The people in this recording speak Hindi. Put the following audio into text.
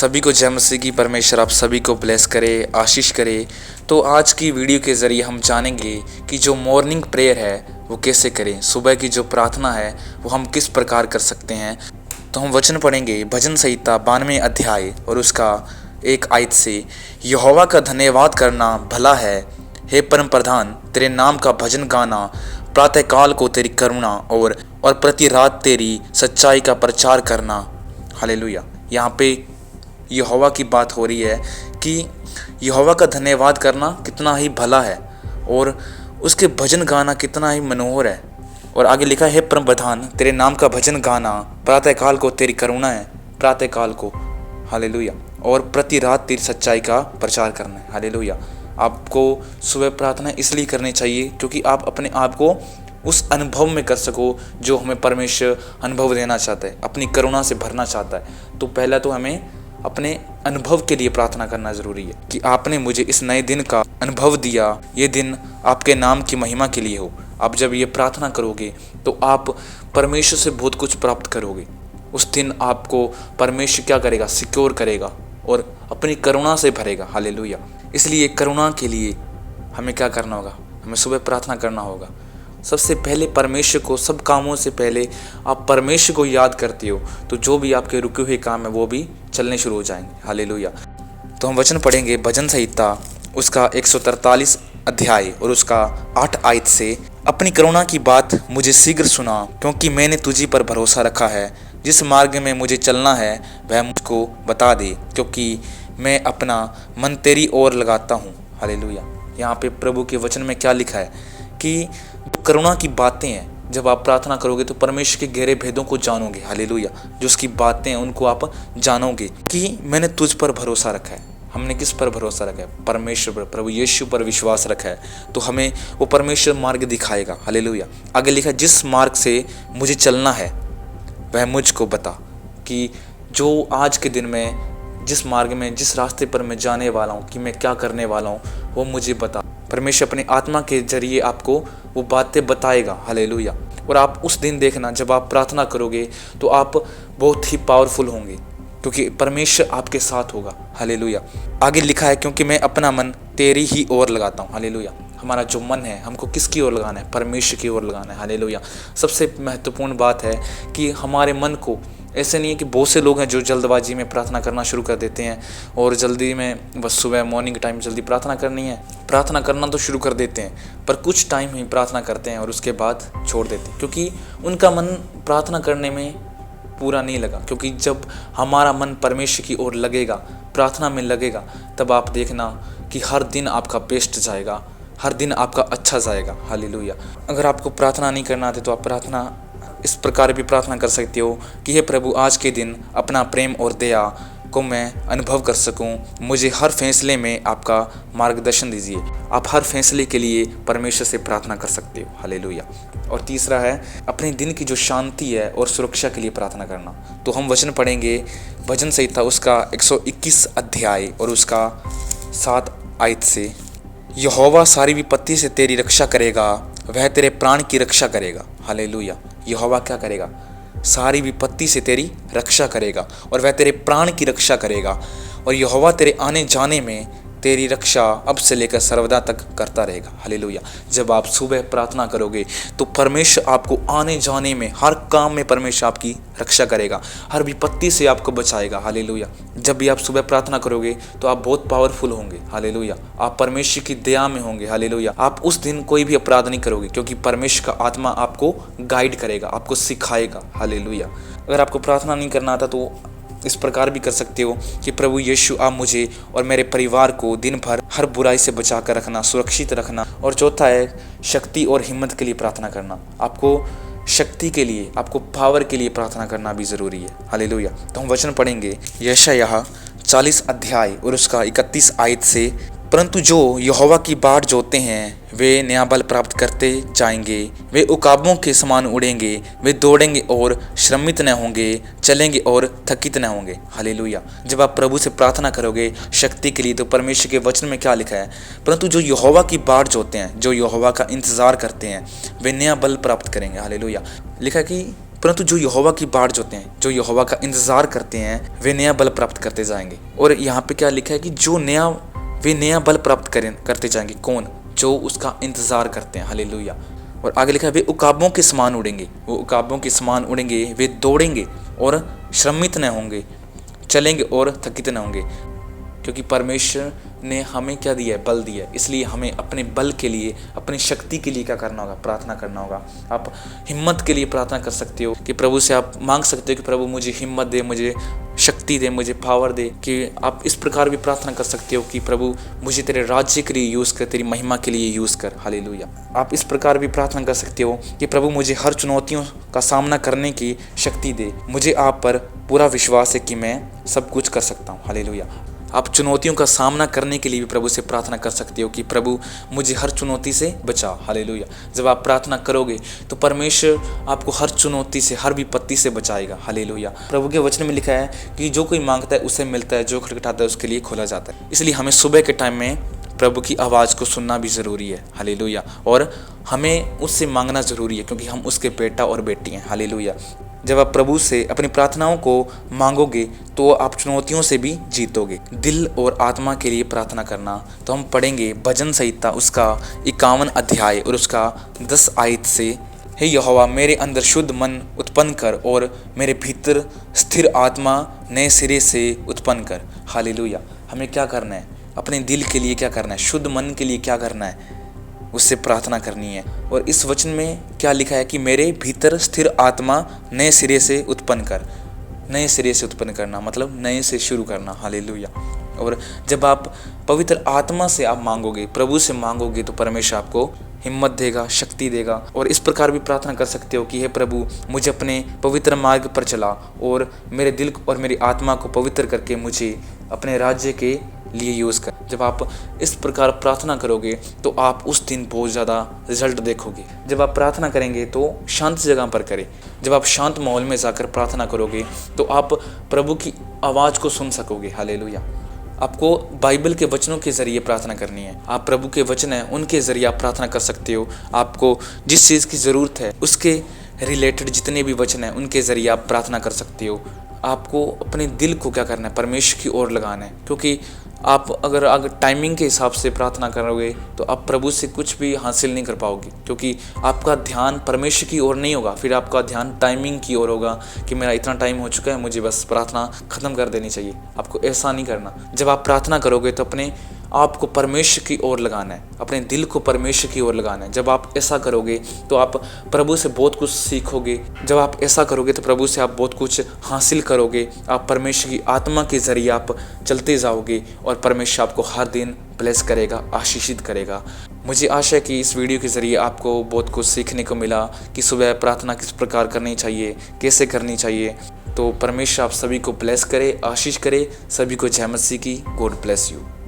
सभी को जय मसीह की। परमेश्वर आप सभी को ब्लेस करे, आशीष करे। तो आज की वीडियो के ज़रिए हम जानेंगे कि जो मॉर्निंग प्रेयर है वो कैसे करें, सुबह की जो प्रार्थना है वो हम किस प्रकार कर सकते हैं। तो हम वचन पढ़ेंगे भजन संहिता 92 अध्याय और उसका 1 आयत से। यहोवा का धन्यवाद करना भला है, हे परम प्रधान तेरे नाम का भजन गाना, प्रातःकाल को तेरी करुणा और प्रति रात तेरी सच्चाई का प्रचार करना। हालेलुया। यहाँ पे यहोवा की बात हो रही है कि यहोवा का धन्यवाद करना कितना ही भला है और उसके भजन गाना कितना ही मनोहर है। और आगे लिखा है, परम प्रधान तेरे नाम का भजन गाना, प्रातःकाल को तेरी करुणा है, प्रातःकाल को, हालेलुया, और प्रति रात तेरी सच्चाई का प्रचार करना है। हालेलुया। आपको सुबह प्रार्थना इसलिए करनी चाहिए क्योंकि आप अपने आप को उस अनुभव में कर सको जो हमें परमेश्वर अनुभव देना चाहता है, अपनी करुणा से भरना चाहता है। तो पहला तो हमें अपने अनुभव के लिए प्रार्थना करना ज़रूरी है कि आपने मुझे इस नए दिन का अनुभव दिया, ये दिन आपके नाम की महिमा के लिए हो। आप जब ये प्रार्थना करोगे तो आप परमेश्वर से बहुत कुछ प्राप्त करोगे। उस दिन आपको परमेश्वर क्या करेगा, सिक्योर करेगा और अपनी करुणा से भरेगा। हालेलुया। इसलिए करुणा के लिए हमें क्या करना होगा, हमें सुबह प्रार्थना करना होगा। सबसे पहले परमेश्वर को, सब कामों से पहले आप परमेश्वर को याद करते हो तो जो भी आपके रुके हुए काम है वो भी चलने शुरू हो जाएंगे। हालेलुया। तो हम वचन पढ़ेंगे भजन संहिता उसका 143 अध्याय और उसका 8 आयत से। अपनी करुणा की बात मुझे शीघ्र सुना, क्योंकि मैंने तुझी पर भरोसा रखा है। जिस मार्ग में मुझे चलना है वह मुझको बता दे, क्योंकि मैं अपना मन तेरी ओर लगाता हूँ। हालेलुया। यहाँ पे प्रभु के वचन में क्या लिखा है कि करुणा की बातें हैं, जब आप प्रार्थना करोगे तो परमेश्वर के गहरे भेदों को जानोगे। हालेलुया। जो उसकी बातें हैं उनको आप जानोगे कि मैंने तुझ पर भरोसा रखा है। हमने किस पर भरोसा रखा है? परमेश्वर पर, प्रभु यीशु पर विश्वास रखा है तो हमें वो परमेश्वर मार्ग दिखाएगा। हालेलुया। आगे लिखा, जिस मार्ग से मुझे चलना है वह मुझको बता, कि जो आज के दिन में जिस मार्ग में, जिस रास्ते पर मैं जाने वाला हूँ, कि मैं क्या करने वाला हूँ, वो मुझे बता। परमेश्वर अपनी आत्मा के जरिए आपको वो बातें बताएगा। हालेलुया। और आप उस दिन देखना, जब आप प्रार्थना करोगे तो आप बहुत ही पावरफुल होंगे क्योंकि परमेश्वर आपके साथ होगा। हालेलुया। आगे लिखा है, क्योंकि मैं अपना मन तेरी ही ओर लगाता हूँ। हालेलुया। हमारा जो मन है हमको किसकी ओर लगाना है? परमेश्वर की ओर लगाना है। हालेलुया। सबसे महत्वपूर्ण बात है कि हमारे मन को, ऐसे नहीं है कि बहुत से लोग हैं जो जल्दबाजी में प्रार्थना करना शुरू कर देते हैं और जल्दी में बस सुबह मॉर्निंग टाइम जल्दी प्रार्थना करनी है, प्रार्थना करना तो शुरू कर देते हैं पर कुछ टाइम ही प्रार्थना करते हैं और उसके बाद छोड़ देते हैं क्योंकि उनका मन प्रार्थना करने में पूरा नहीं लगा। क्योंकि जब हमारा मन परमेश्वर की ओर लगेगा, प्रार्थना में लगेगा, तब आप देखना कि हर दिन आपका बेस्ट जाएगा, हर दिन आपका अच्छा जाएगा। हालेलुया। अगर आपको प्रार्थना नहीं करना आती तो आप प्रार्थना इस प्रकार भी प्रार्थना कर सकते हो कि हे प्रभु, आज के दिन अपना प्रेम और दया को मैं अनुभव कर सकूं। मुझे हर फैसले में आपका मार्गदर्शन दीजिए। आप हर फैसले के लिए परमेश्वर से प्रार्थना कर सकते हो। हालेलुया। और तीसरा है अपने दिन की जो शांति है और सुरक्षा के लिए प्रार्थना करना। तो हम वचन पढ़ेंगे भजन संहिता उसका 121 अध्याय और उसका 7 आयत से। यहोवा सारी विपत्ति से तेरी रक्षा करेगा, वह तेरे प्राण की रक्षा करेगा। हालेलुया। यहोवा क्या करेगा? सारी विपत्ति से तेरी रक्षा करेगा और वह तेरे प्राण की रक्षा करेगा। और यहोवा तेरे आने जाने में तेरी रक्षा अब से लेकर सर्वदा तक करता रहेगा। हालेलुया। जब आप सुबह प्रार्थना करोगे तो परमेश्वर आपको आने जाने में, हर काम में परमेश्वर आपकी रक्षा करेगा, हर विपत्ति से आपको बचाएगा। हालेलुया। जब भी आप सुबह प्रार्थना करोगे तो आप बहुत पावरफुल होंगे। हालेलुया। आप परमेश्वर की दया में होंगे। हालेलुया। आप उस दिन कोई भी अपराध नहीं करोगे क्योंकि परमेश्वर का आत्मा आपको गाइड करेगा, आपको सिखाएगा। हालेलुया। अगर आपको प्रार्थना नहीं करना आता तो इस प्रकार भी कर सकते हो कि प्रभु यीशु, आप मुझे और मेरे परिवार को दिन भर हर बुराई से बचा कर रखना, सुरक्षित रखना। और चौथा है शक्ति और हिम्मत के लिए प्रार्थना करना। आपको शक्ति के लिए, आपको पावर के लिए प्रार्थना करना भी ज़रूरी है। हालेलुया। तो हम वचन पढ़ेंगे यशायाह 40 अध्याय और उसका 31 आयत से। परंतु जो यहोवा की बाट जोतते हैं वे नया बल प्राप्त करते जाएंगे, वे उकाबों के समान उड़ेंगे, वे दौड़ेंगे और श्रमित न होंगे, चलेंगे और थकित न होंगे। हालेलुया। जब आप प्रभु से प्रार्थना करोगे शक्ति के लिए तो परमेश्वर के वचन में क्या लिखा है? परंतु जो यहोवा की बाट जोतते हैं, जो यहोवा का इंतजार करते हैं, वे नया बल प्राप्त करेंगे। हालेलुया। लिखा कि परंतु जो यहोवा की बाट जोते हैं, जो यहोवा का इंतजार करते हैं, वे नया बल प्राप्त करते जाएंगे। और यहाँ पे क्या लिखा है कि वे नया बल प्राप्त करते जाएंगे। कौन? जो उसका इंतजार करते हैं। हालेलुया। और आगे लिखा है वे उकाबों के समान उड़ेंगे, वो उकाबों के समान उड़ेंगे, वे दौड़ेंगे और श्रमित न होंगे, चलेंगे और थकित न होंगे। क्योंकि परमेश्वर ने हमें क्या दिया है? बल दिया है। इसलिए हमें अपने बल के लिए, अपनी शक्ति के लिए क्या करना होगा? प्रार्थना करना होगा। आप हिम्मत के लिए प्रार्थना कर सकते हो कि प्रभु से आप मांग सकते हो कि प्रभु मुझे हिम्मत दे, मुझे शक्ति दे, मुझे पावर दे। कि आप इस प्रकार भी प्रार्थना कर सकते हो कि प्रभु मुझे तेरे राज्य के लिए यूज़ कर, तेरी महिमा के लिए यूज़ कर। हालेलुया। आप इस प्रकार भी प्रार्थना कर सकते हो कि प्रभु मुझे हर चुनौतियों का सामना करने की शक्ति दे, मुझे आप पर पूरा विश्वास है कि मैं सब कुछ कर सकता हूँ। हालेलुया। आप चुनौतियों का सामना करने के लिए भी प्रभु से प्रार्थना कर सकते हो कि प्रभु मुझे हर चुनौती से बचा। हालेलुया। जब आप प्रार्थना करोगे तो परमेश्वर आपको हर चुनौती से, हर विपत्ति से बचाएगा। हालेलुया। प्रभु के वचन में लिखा है कि जो कोई मांगता है उसे मिलता है, जो खटखटाता है उसके लिए खोला जाता है। इसलिए हमें सुबह के टाइम में प्रभु की आवाज़ को सुनना भी ज़रूरी है। हालेलुया। और हमें उससे मांगना ज़रूरी है क्योंकि हम उसके बेटा और बेटी हैं। हालेलुया। जब आप प्रभु से अपनी प्रार्थनाओं को मांगोगे तो आप चुनौतियों से भी जीतोगे। दिल और आत्मा के लिए प्रार्थना करना, तो हम पढ़ेंगे भजन संहिता उसका 51 अध्याय और उसका 10 आयत से, हे यहोवा मेरे अंदर शुद्ध मन उत्पन्न कर और मेरे भीतर स्थिर आत्मा नए सिरे से उत्पन्न कर। हालेलुया। हमें क्या करना है? अपने दिल के लिए क्या करना है? शुद्ध मन के लिए क्या करना है? उससे प्रार्थना करनी है। और इस वचन में क्या लिखा है कि मेरे भीतर स्थिर आत्मा नए सिरे से उत्पन्न कर। नए सिरे से उत्पन्न करना मतलब नए से शुरू करना। हालेलुया। और जब आप पवित्र आत्मा से आप मांगोगे, प्रभु से मांगोगे, तो परमेश्वर आपको हिम्मत देगा, शक्ति देगा। और इस प्रकार भी प्रार्थना कर सकते हो कि हे प्रभु मुझे अपने पवित्र मार्ग पर चला और मेरे दिल और मेरी आत्मा को पवित्र करके मुझे अपने राज्य के लिए यूज़ कर। जब आप इस प्रकार प्रार्थना करोगे तो आप उस दिन बहुत ज़्यादा रिजल्ट देखोगे। जब आप प्रार्थना करेंगे तो शांत जगह पर करें। जब आप शांत माहौल में जाकर प्रार्थना करोगे तो आप प्रभु की आवाज़ को सुन सकोगे। हालेलुया। आपको बाइबल के वचनों के ज़रिए प्रार्थना करनी है। आप प्रभु के वचन हैं उनके ज़रिए आप प्रार्थना कर सकते हो। आपको जिस चीज़ की ज़रूरत है उसके रिलेटेड जितने भी वचन हैं उनके ज़रिए आप प्रार्थना कर सकते हो। आपको अपने दिल को क्या करना है? परमेश्वर की ओर लगाना है। क्योंकि आप अगर टाइमिंग के हिसाब से प्रार्थना करोगे तो आप प्रभु से कुछ भी हासिल नहीं कर पाओगे, क्योंकि आपका ध्यान परमेश्वर की ओर नहीं होगा। फिर आपका ध्यान टाइमिंग की ओर होगा कि मेरा इतना टाइम हो चुका है, मुझे बस प्रार्थना ख़त्म कर देनी चाहिए। आपको ऐसा नहीं करना। जब आप प्रार्थना करोगे तो अपने आपको परमेश्वर की ओर लगाना है, अपने दिल को परमेश्वर की ओर लगाना है। जब आप ऐसा करोगे तो आप प्रभु से बहुत कुछ सीखोगे। जब आप ऐसा करोगे तो प्रभु से आप बहुत कुछ हासिल करोगे। आप परमेश्वर की आत्मा के ज़रिए आप चलते जाओगे और परमेश्वर आपको हर दिन ब्लेस करेगा, आशीषित करेगा। मुझे आशा है कि इस वीडियो के ज़रिए आपको बहुत कुछ सीखने को मिला कि सुबह प्रार्थना किस प्रकार करनी चाहिए, कैसे करनी चाहिए। तो परमेश्वर आप सभी को ब्लेस करे, आशीष करे। सभी को जय मसीह की। God bless you.